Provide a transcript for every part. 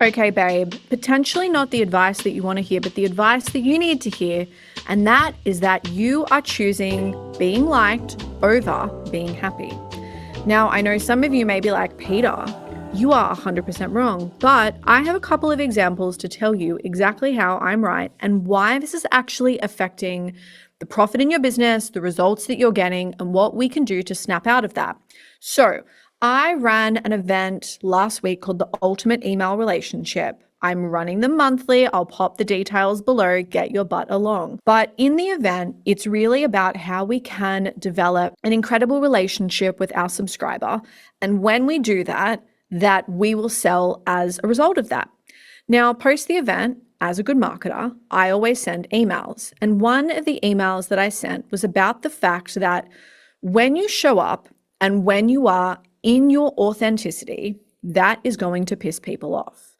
Okay, babe, potentially not the advice that you want to hear, but the advice that you need to hear. And that is that you are choosing being liked over being happy. Now, I know some of you may be like, Peter, you are 100% wrong, but I have a couple of examples to tell you exactly how I'm right and why this is actually affecting the profit in your business, the results that you're getting, and what we can do to snap out of that. So, I ran an event last week called the Ultimate Email Relationship. I'm running them monthly. I'll pop the details below, get your butt along. But in the event, it's really about how we can develop an incredible relationship with our subscriber. And when we do that, that we will sell as a result of that. Now, post the event, as a good marketer, I always send emails. And one of the emails that I sent was about the fact that when you show up and when you are in your authenticity, that is going to piss people off.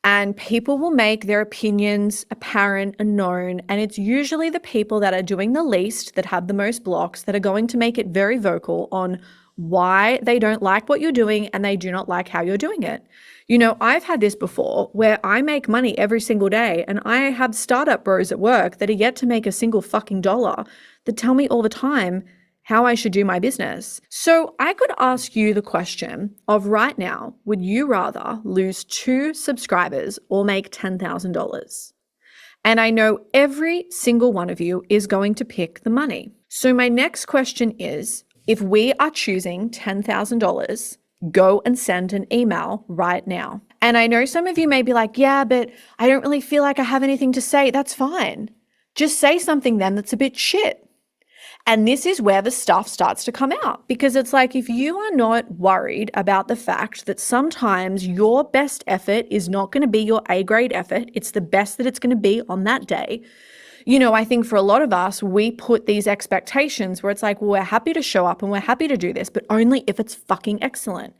And people will make their opinions apparent and known. And it's usually the people that are doing the least, that have the most blocks, that are going to make it very vocal on why they don't like what you're doing and they do not like how you're doing it. You know, I've had this before where I make money every single day and I have startup bros at work that are yet to make a single fucking dollar that tell me all the time how I should do my business. So I could ask you the question of right now, would you rather lose 2 subscribers or make $10,000? And I know every single one of you is going to pick the money. So my next question is, if we are choosing $10,000, go and send an email right now. And I know some of you may be like, yeah, but I don't really feel like I have anything to say. That's fine. Just say something then that's a bit shit. And this is where the stuff starts to come out, because it's like, if you are not worried about the fact that sometimes your best effort is not going to be your A grade effort, it's the best that it's going to be on that day. You know, I think for a lot of us, we put these expectations where it's like, well, we're happy to show up and we're happy to do this, but only if it's fucking excellent.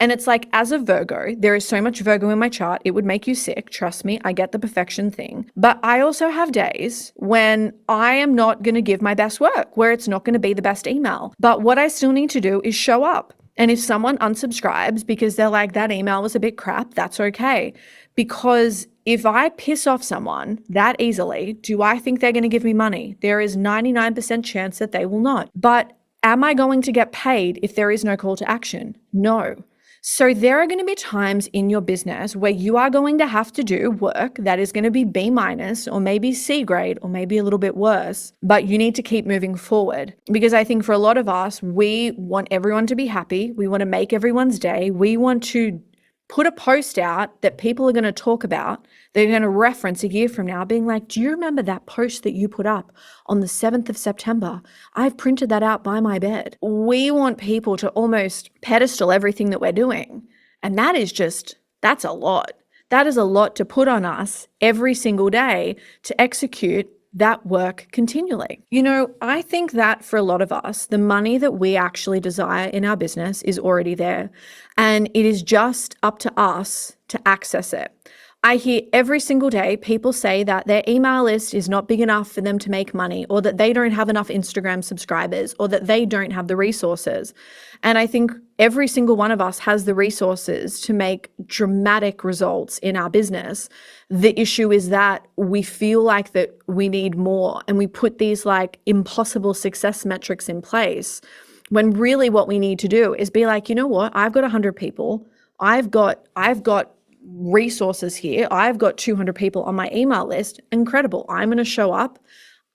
And it's like, as a Virgo, there is so much Virgo in my chart, it would make you sick. Trust me, I get the perfection thing. But I also have days when I am not going to give my best work, where it's not going to be the best email. But what I still need to do is show up. And if someone unsubscribes because they're like, that email was a bit crap, that's okay. Because if I piss off someone that easily, do I think they're going to give me money? There is 99% chance that they will not. But am I going to get paid if there is no call to action? No. So there are going to be times in your business where you are going to have to do work that is going to be B- or maybe C grade or maybe a little bit worse, but you need to keep moving forward. Because I think for a lot of us, we want everyone to be happy. We want to make everyone's day. We want to put a post out that people are going to talk about. They're going to reference a year from now being like, do you remember that post that you put up on the 7th of September? I've printed that out by my bed. We want people to almost pedestal everything that we're doing. And that is just, that's a lot. That is a lot to put on us every single day to execute that work continually. You know, I think that for a lot of us, the money that we actually desire in our business is already there, and it is just up to us to access it. I hear every single day people say that their email list is not big enough for them to make money, or that they don't have enough Instagram subscribers, or that they don't have the resources. And I think every single one of us has the resources to make dramatic results in our business. The issue is that we feel like that we need more, and we put these like impossible success metrics in place, when really what we need to do is be like, you know what? I've got 100 people. I've got resources here. I've got 200 people on my email list. Incredible. I'm going to show up.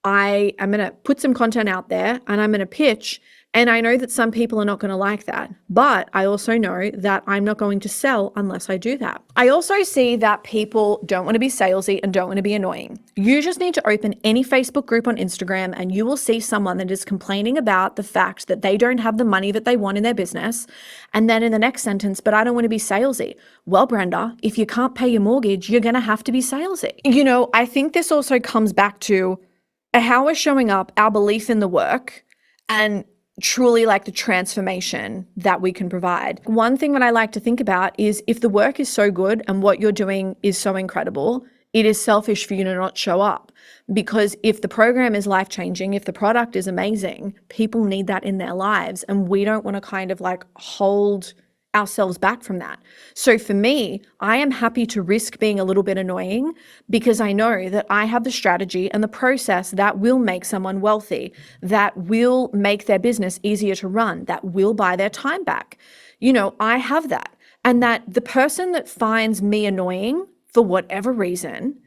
I am going to put some content out there and I'm going to pitch. And I know that some people are not going to like that, but I also know that I'm not going to sell unless I do that. I also see that people don't want to be salesy and don't want to be annoying. You just need to open any Facebook group on Instagram and you will see someone that is complaining about the fact that they don't have the money that they want in their business. And then in the next sentence, but I don't want to be salesy. Well, Brenda, if you can't pay your mortgage, you're going to have to be salesy. You know, I think this also comes back to how we're showing up, our belief in the work, and truly like the transformation that we can provide. One thing that I like to think about is, if the work is so good and what you're doing is so incredible, it is selfish for you to not show up. Because if the program is life-changing, if the product is amazing, people need that in their lives. And we don't want to kind of like hold ourselves back from that. So for me, I am happy to risk being a little bit annoying because I know that I have the strategy and the process that will make someone wealthy, that will make their business easier to run, that will buy their time back. I have that. And that the person that finds me annoying for whatever reason,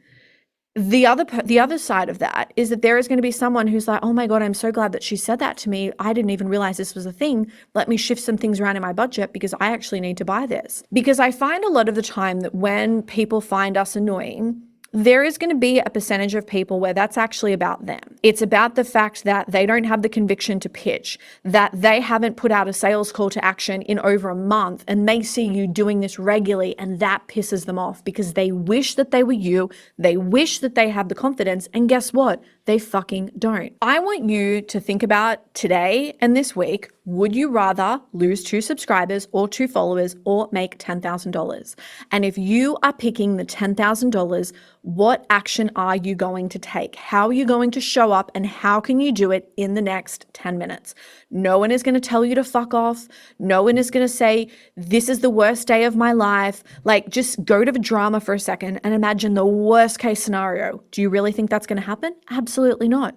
the other side of that is that there is going to be someone who's like, oh my God, I'm so glad that she said that to me. I didn't even realize this was a thing. Let me shift some things around in my budget because I actually need to buy this. Because I find a lot of the time that when people find us annoying, there is going to be a percentage of people where that's actually about them. It's about the fact that they don't have the conviction to pitch, that they haven't put out a sales call to action in over a month, and they see you doing this regularly, and that pisses them off because they wish that they were you. They wish that they have the confidence, and guess what? They fucking don't. I want you to think about today and this week, would you rather lose 2 subscribers or 2 followers or make $10,000? And if you are picking the $10,000, what action are you going to take? How are you going to show up, and how can you do it in the next 10 minutes? No one is going to tell you to fuck off. No one is going to say, this is the worst day of my life. Like, just go to the drama for a second and imagine the worst case scenario. Do you really think that's going to happen? Absolutely not.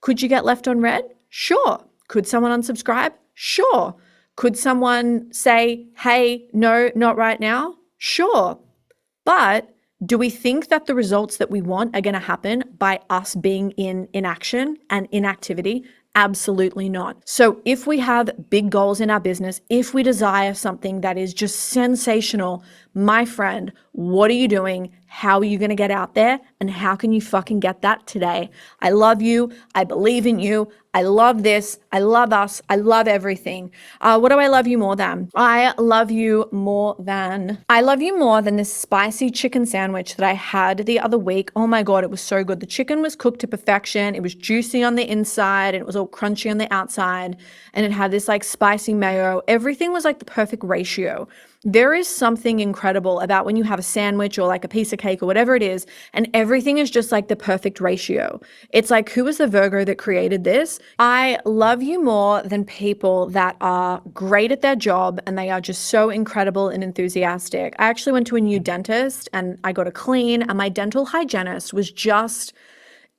Could you get left on red? Sure. Could someone unsubscribe? Sure. Could someone say, hey, no, not right now? Sure. But do we think that the results that we want are going to happen by us being in inaction and inactivity? Absolutely not. So if we have big goals in our business, if we desire something that is just sensational, my friend, what are you doing? How are you going to get out there? And how can you fucking get that today? I love you. I believe in you. I love this. I love us. I love everything. What do I love you more than? I love you more than this spicy chicken sandwich that I had the other week. Oh my God, it was so good. The chicken was cooked to perfection. It was juicy on the inside and it was all crunchy on the outside. And it had this like spicy mayo. Everything was like the perfect ratio. There is something incredible about when you have a sandwich or like a piece of cake or whatever it is, and everything is just like the perfect ratio. It's like, who was the Virgo that created this? I love you more than people that are great at their job and they are just so incredible and enthusiastic. I actually went to a new dentist and I got a clean, and my dental hygienist was just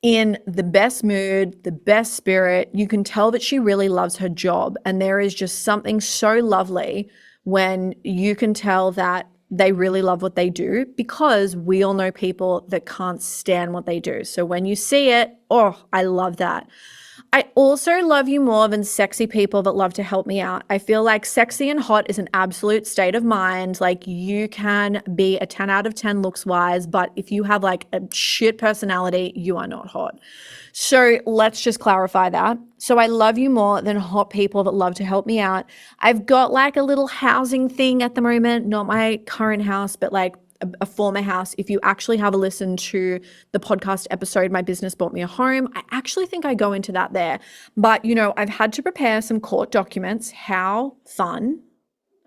in the best mood, the best spirit. You can tell that she really loves her job, and there is just something so lovely when you can tell that they really love what they do, because we all know people that can't stand what they do. So when you see it, oh, I love that. I also love you more than sexy people that love to help me out. I feel like sexy and hot is an absolute state of mind. Like, you can be a 10 out of 10 looks wise, but if you have like a shit personality, you are not hot. So let's just clarify that. So I love you more than hot people that love to help me out. I've got like a little housing thing at the moment, not my current house, but like a former house. If you actually have a listen to the podcast episode, My Business Bought Me a Home, I actually think I go into that there. But, I've had to prepare some court documents. How fun.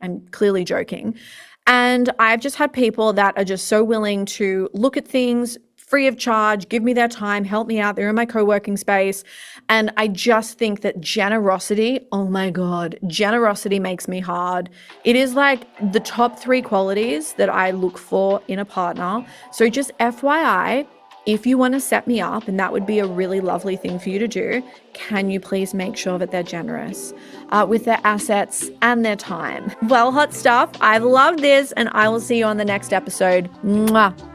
I'm clearly joking. And I've just had people that are just so willing to look at things free of charge, give me their time, help me out. They're in my co-working space. And I just think that generosity, oh my God, generosity makes me hard. It is like the top 3 qualities that I look for in a partner. So just FYI, if you want to set me up, and that would be a really lovely thing for you to do, can you please make sure that they're generous with their assets and their time? Well, hot stuff. I've loved this, and I will see you on the next episode. Mwah.